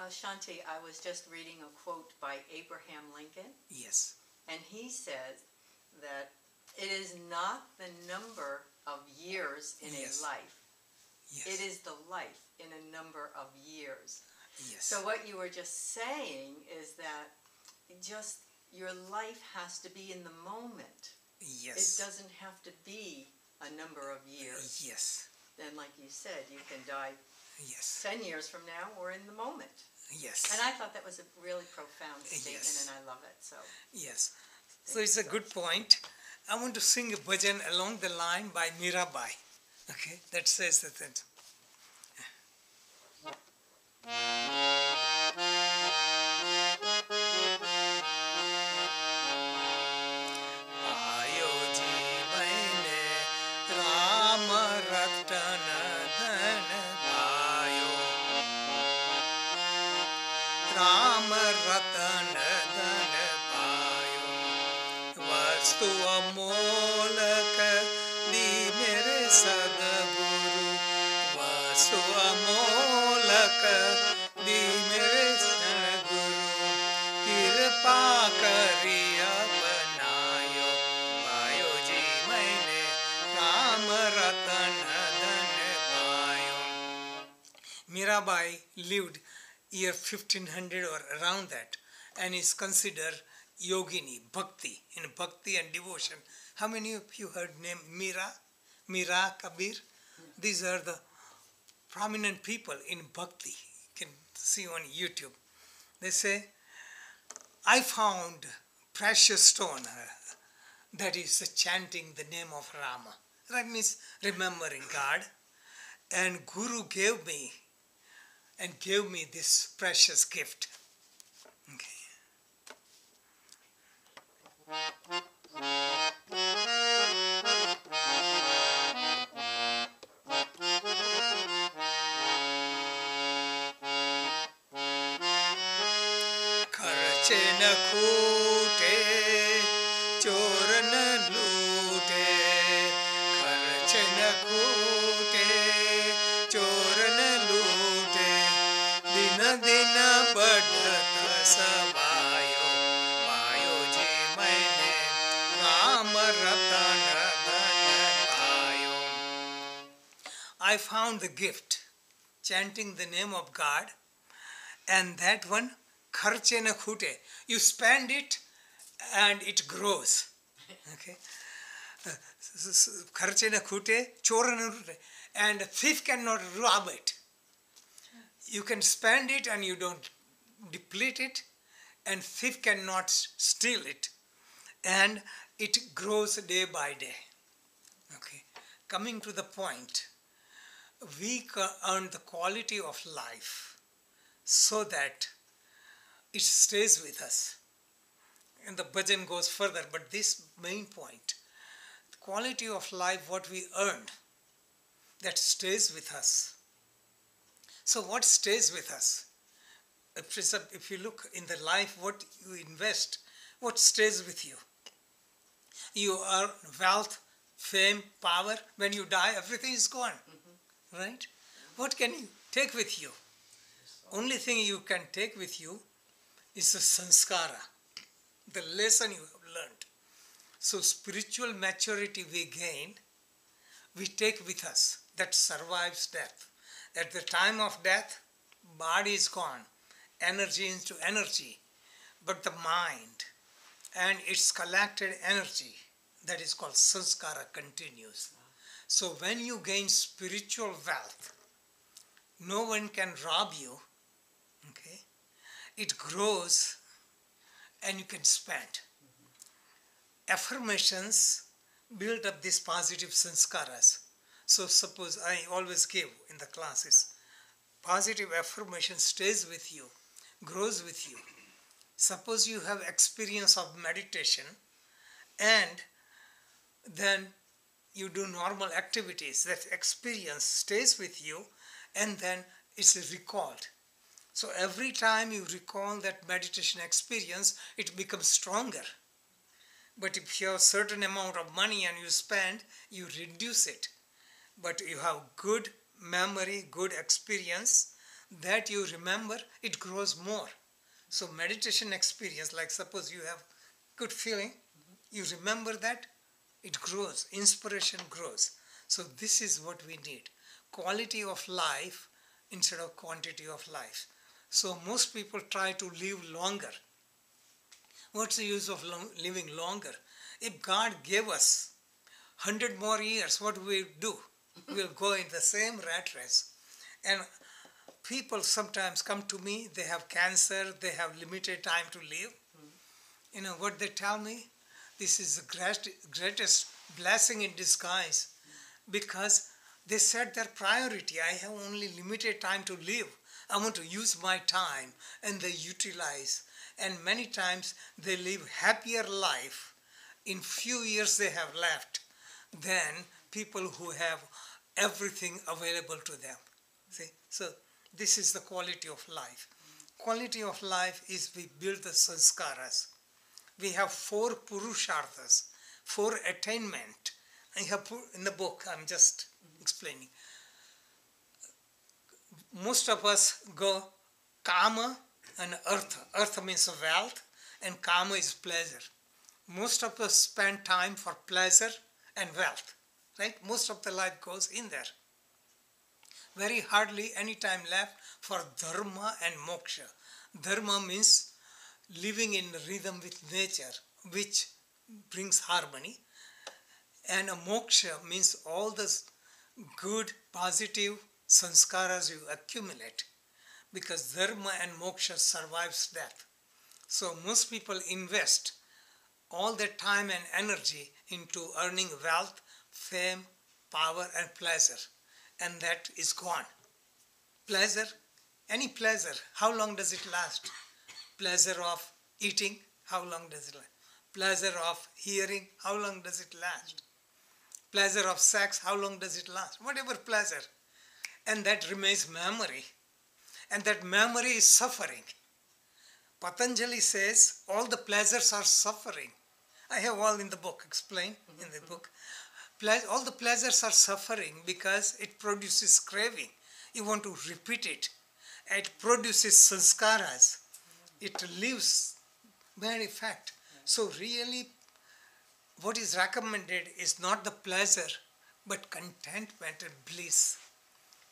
Shanti, I was just reading a quote by Abraham Lincoln, Yes. and he says that it is not the number of years in Yes. a life. Yes. It is the life in a number of years. Yes. So what you were just saying is that just your life has to be in the moment. Yes. It doesn't have to be a number of years. Yes. Then, like you said, you can die Yes. 10 years from now or in the moment. Yes. And I thought that was a really profound statement, Yes. and I love it. So Yes. So it's a good point. I want to sing a bhajan along the line by Mirabai. Okay, that says that. आयो जीवन राम रतन धन पायो राम रतन धन पायो वस्तु अमोलक दी मेरे सदगुरु वस्तु अमोलक दी मेरे सदगुरु कृपा करिया बनायो पायो जी मैंने राम रतन धन पायो. Mirabai lived year 1500 or around that, and is considered yogini, bhakti, in bhakti and devotion. How many of you heard name Mira, Kabir? These are the prominent people in bhakti. You can see on YouTube. They say, I found precious stone that is chanting the name of Rama. That means remembering God. And Guru gave me this precious gift. Okay. खर्चे न खूटे चोर न लूटे खर्चे न खूटे चोर न लूटे दिन दिन बढ़त सबायो पायो जी मैंने राम रतन धन पायो. I found the gift, chanting the name of God, and that one, kharche na khute, you spend it and it grows. Okay, kharche na khute, chor na lute, and a thief cannot rob it. You can spend it and you don't deplete it, and thief cannot steal it, and it grows day by day. Okay, coming to the point, we earn the quality of life so that it stays with us. And the bhajan goes further, but this main point, the quality of life, what we earned, that stays with us. So what stays with us? If you look in the life, what you invest, what stays with you? You earn wealth, fame, power. When you die, everything is gone. Right? What can you take with you? Only thing you can take with you is the sanskara, the lesson you have learned. So spiritual maturity we gain, we take with us. That survives death. At the time of death, body is gone, energy into energy, but the mind and its collected energy, that is called sanskara, continues. So when you gain spiritual wealth, no one can rob you. Okay, it grows and you can spend. Affirmations build up these positive sanskaras. So suppose I always give in the classes, positive affirmation stays with you, grows with you. Suppose you have experience of meditation and then you do normal activities, that experience stays with you and then it's recalled. So every time you recall that meditation experience, it becomes stronger. But if you have a certain amount of money and you spend, you reduce it. But you have good memory, good experience, that you remember, it grows more. So meditation experience, like suppose you have good feeling, you remember that, it grows, inspiration grows. So this is what we need, quality of life instead of quantity of life. So most people try to live longer. What's the use of living longer? If God gave us 100 more years, what will we do? We'll go in the same rat race. And people sometimes come to me, they have cancer, they have limited time to live. You know what they tell me? This is the greatest blessing in disguise, because they set their priority. I have only limited time to live. I want to use my time, and they utilize. And many times they live happier life in few years they have left than people who have everything available to them. See? So this is the quality of life. Quality of life is we build the sanskaras. We have 4 purusharthas, 4 attainment. I have put in the book, I'm just explaining. Most of us go kama and artha. Artha means wealth and kama is pleasure. Most of us spend time for pleasure and wealth, right? Most of the life goes in there. Very hardly any time left for dharma and moksha. Dharma means living in rhythm with nature, which brings harmony. And a moksha means all the good, positive sanskaras you accumulate, because dharma and moksha survives death. So most people invest all their time and energy into earning wealth, fame, power and pleasure, and that is gone. Pleasure, any pleasure, how long does it last? Pleasure of eating, how long does it last? Pleasure of hearing, how long does it last? Pleasure of sex, how long does it last? Whatever pleasure. And that remains memory. And that memory is suffering. Patanjali says all the pleasures are suffering. I have all in the book, explained in the book. All the pleasures are suffering because it produces craving. You want to repeat it. It produces sanskaras. It leaves bad effect. So really, what is recommended is not the pleasure, but contentment and bliss.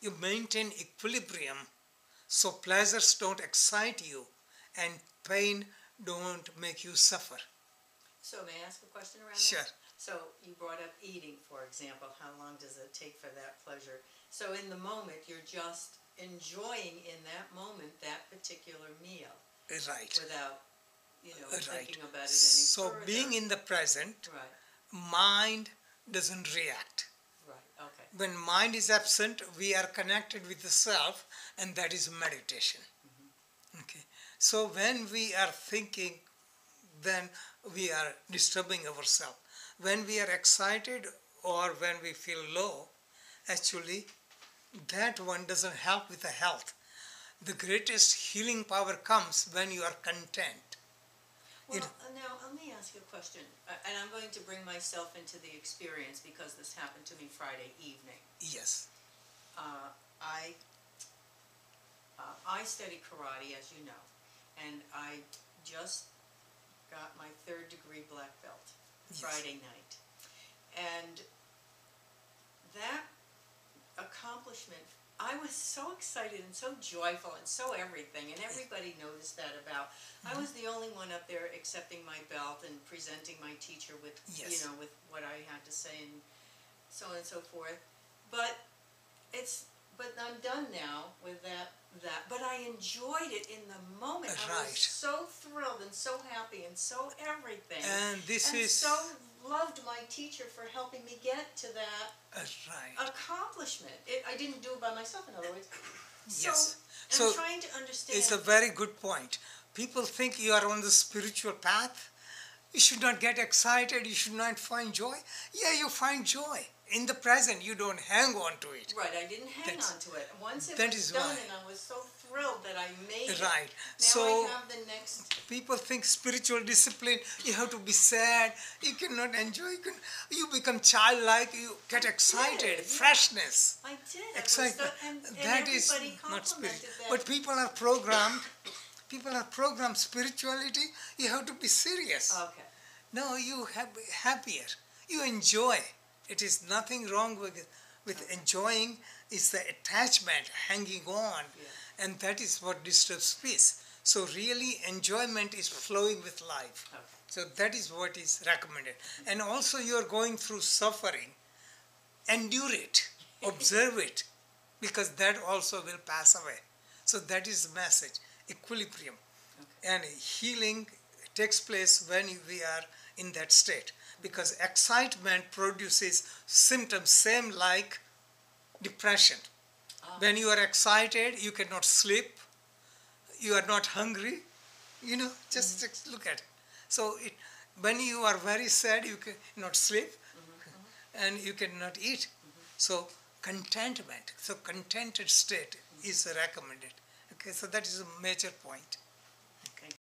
You maintain equilibrium, so pleasures don't excite you and pain don't make you suffer. So may I ask a question around Sure. that? So you brought up eating, for example. How long does it take for that pleasure? So in the moment, you're just enjoying in that moment that particular meal Right. without, Right. thinking about it any So further. being in the present, Right, mind doesn't react. right, okay. When mind is absent, we are connected with the self, and that is meditation. Okay. So when we are thinking, then we are disturbing ourselves. When we are excited or when we feel low, actually that one doesn't help with the health. The greatest healing power comes when you are content. Well, now let me ask you a question, and I'm going to bring myself into the experience because this happened to me Friday evening. Yes. I study karate, as you know, and I just got my 3rd degree black belt Friday night. And that accomplishment, I was so excited and so joyful and so everything, and everybody noticed that about. I was the only one up there accepting my belt and presenting my teacher with, Yes. with what I had to say and so on and so forth. But I'm done now with that. But I enjoyed it in the moment. I was Right. so thrilled and so happy and so everything. And this and is so loved my teacher for helping me get to that right. accomplishment. I didn't do it by myself, in other words. So, Yes. I'm So trying to understand. it's a very good point. People think you are on the spiritual path. You should not get excited. You should not find joy. Yeah, you find joy. In the present, you don't hang on to it. Right, I didn't hang That's- on to it. Once it that was is done why. and I was so thrilled that I made it. Right. Now So I have the next. people think spiritual discipline, you have to be sad, you cannot enjoy, you become childlike, you get excited, yeah. freshness, I did. excitement. And That is everybody not spirit. complimented that. But people are programmed spirituality, you have to be serious. Okay. No, you have happier. You enjoy. It is nothing wrong with enjoying. It's the attachment hanging on, Yeah. and that is what disturbs peace. So really, enjoyment is flowing with life. Okay. So that is what is recommended. And also, you are going through suffering. Endure it, observe it, because that also will pass away. So that is the message. Equilibrium. Okay. And healing takes place when we are in that state, because excitement produces symptoms same like depression. When you are excited, you cannot sleep, you are not hungry, just look at it. So when you are very sad, you cannot sleep, and you cannot eat. So contented state is recommended. Okay, so that is a major point.